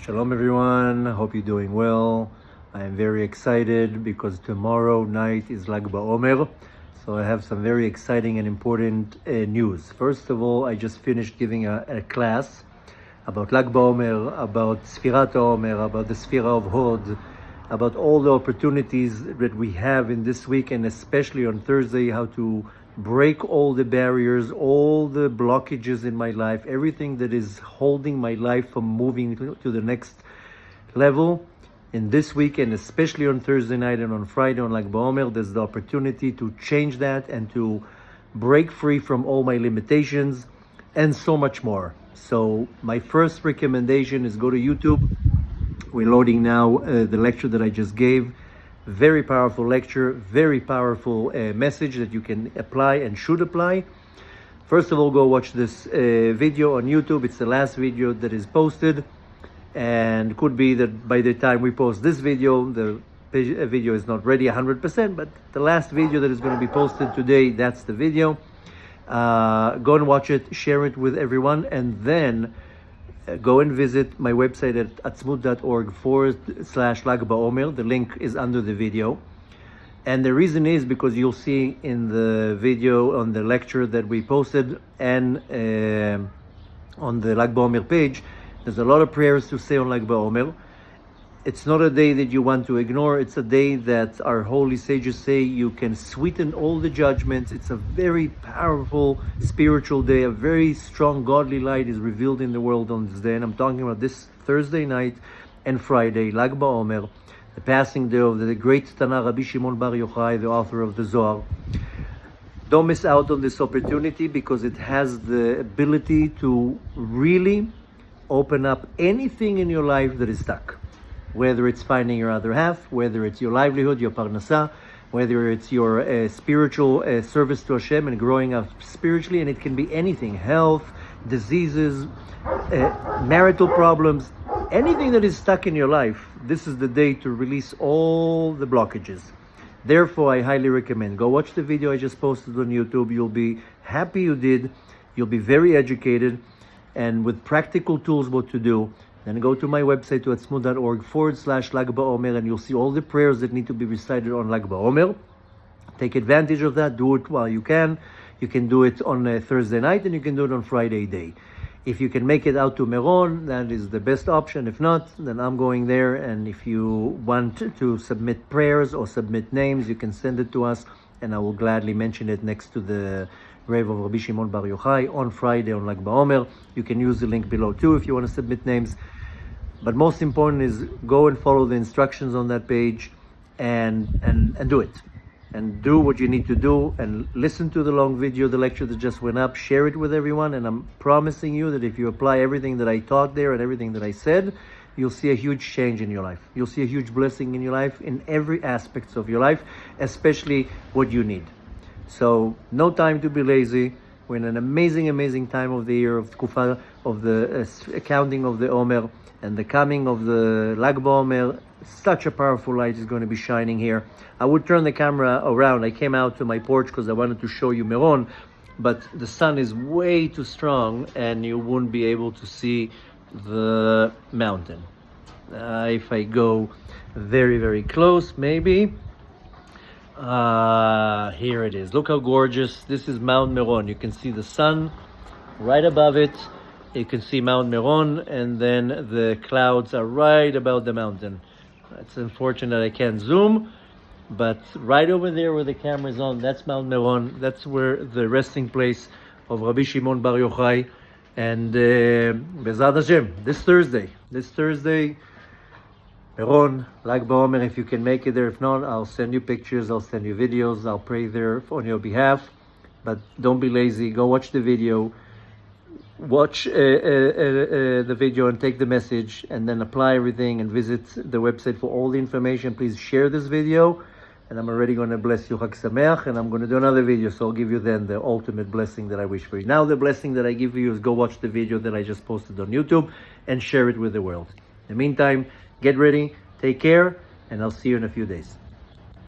Shalom everyone, hope you're doing well. I am very excited because tomorrow night is Baomer. So I have some very exciting and important news. First of all, I just finished giving a class about Baomer, about Sfirat Omer, about the Sfira of Hod, about all the opportunities that we have in this week, and especially on Thursday, how to break all the barriers, all the blockages in my life, everything that is holding my life from moving to the next level. In this week, and especially on Thursday night and on Friday on Baomer, there's the opportunity to change that and to break free from all my limitations and so much more. So my first recommendation is go to YouTube. We're loading now the lecture that I just gave. Very powerful lecture, very powerful message that you can apply and should apply. First of all, go watch this video on YouTube. It's the last video that is posted, and could be that by the time we post this video, the video is not ready 100%, but the last video that is going to be posted today, that's the video. Go and watch it, share it with everyone, and then go and visit my website at atzmut.org/Lag Baomer. The link is under the video. And the reason is because you'll see in the video, on the lecture that we posted, and on the Lag Baomer page, there's a lot of prayers to say on Lag Baomer. It's not a day that you want to ignore. It's a day that our holy sages say you can sweeten all the judgments. It's a very powerful spiritual day. A very strong godly light is revealed in the world on this day. And I'm talking about this Thursday night and Friday, Lag Baomer, the passing day of the great Tana Rabbi Shimon bar Yochai, the author of the Zohar. Don't miss out on this opportunity, because it has the ability to really open up anything in your life that is stuck. Whether it's finding your other half, whether it's your livelihood, your Parnasa, whether it's your spiritual service to Hashem and growing up spiritually, and it can be anything: health, diseases, marital problems, anything that is stuck in your life. This is the day to release all the blockages. Therefore, I highly recommend, go watch the video I just posted on YouTube. You'll be happy you did. You'll be very educated, and with practical tools what to do. Then go to my website, to atzmut.org/Lag Baomer, and you'll see all the prayers that need to be recited on Lag Baomer. Take advantage of that. Do it while you can. You can do it on Thursday night, and you can do it on Friday day. If you can make it out to Meron, that is the best option. If not, then I'm going there. And if you want to submit prayers or submit names, you can send it to us, and I will gladly mention it next to the grave of Rabbi Shimon bar Yochai on Friday on Lag Baomer. You can use the link below too if you want to submit names. But most important is go and follow the instructions on that page and do it. And do what you need to do, and listen to the long video, the lecture that just went up. Share it with everyone, and I'm promising you that if you apply everything that I taught there and everything that I said, you'll see a huge change in your life. You'll see a huge blessing in your life, in every aspect of your life, especially what you need. So no time to be lazy. We're in an amazing time of the year, of Tkufa, of the counting of the Omer, and the coming of the Lag Baomer. Such a powerful light is going to be shining here. I would turn the camera around. I came out to my porch because I wanted to show you Meron, but the sun is way too strong and you wouldn't be able to see the mountain. If I go very close, maybe. Here it is. Look how gorgeous. This is Mount Meron. You can see the sun right above it. You can see Mount Meron, and then the clouds are right above the mountain. It's unfortunate I can't zoom, but right over there where the camera is on, that's Mount Meron. That's where the resting place of Rabbi Shimon bar Yochai. And Bezrat Hashem, this Thursday, Meron, Lag Baomer, if you can make it there. If not, I'll send you pictures, I'll send you videos, I'll pray there on your behalf. But don't be lazy, go watch the video. Watch the video and take the message, and then apply everything, and visit the website for all the information. Please share this video, and I'm already going to bless you. Chag Sameach, and I'm going to do another video, so I'll give you then the ultimate blessing that I wish for you. Now the blessing that I give you is go watch the video that I just posted on YouTube and share it with the world. In the meantime, get ready, take care, and I'll see you in a few days.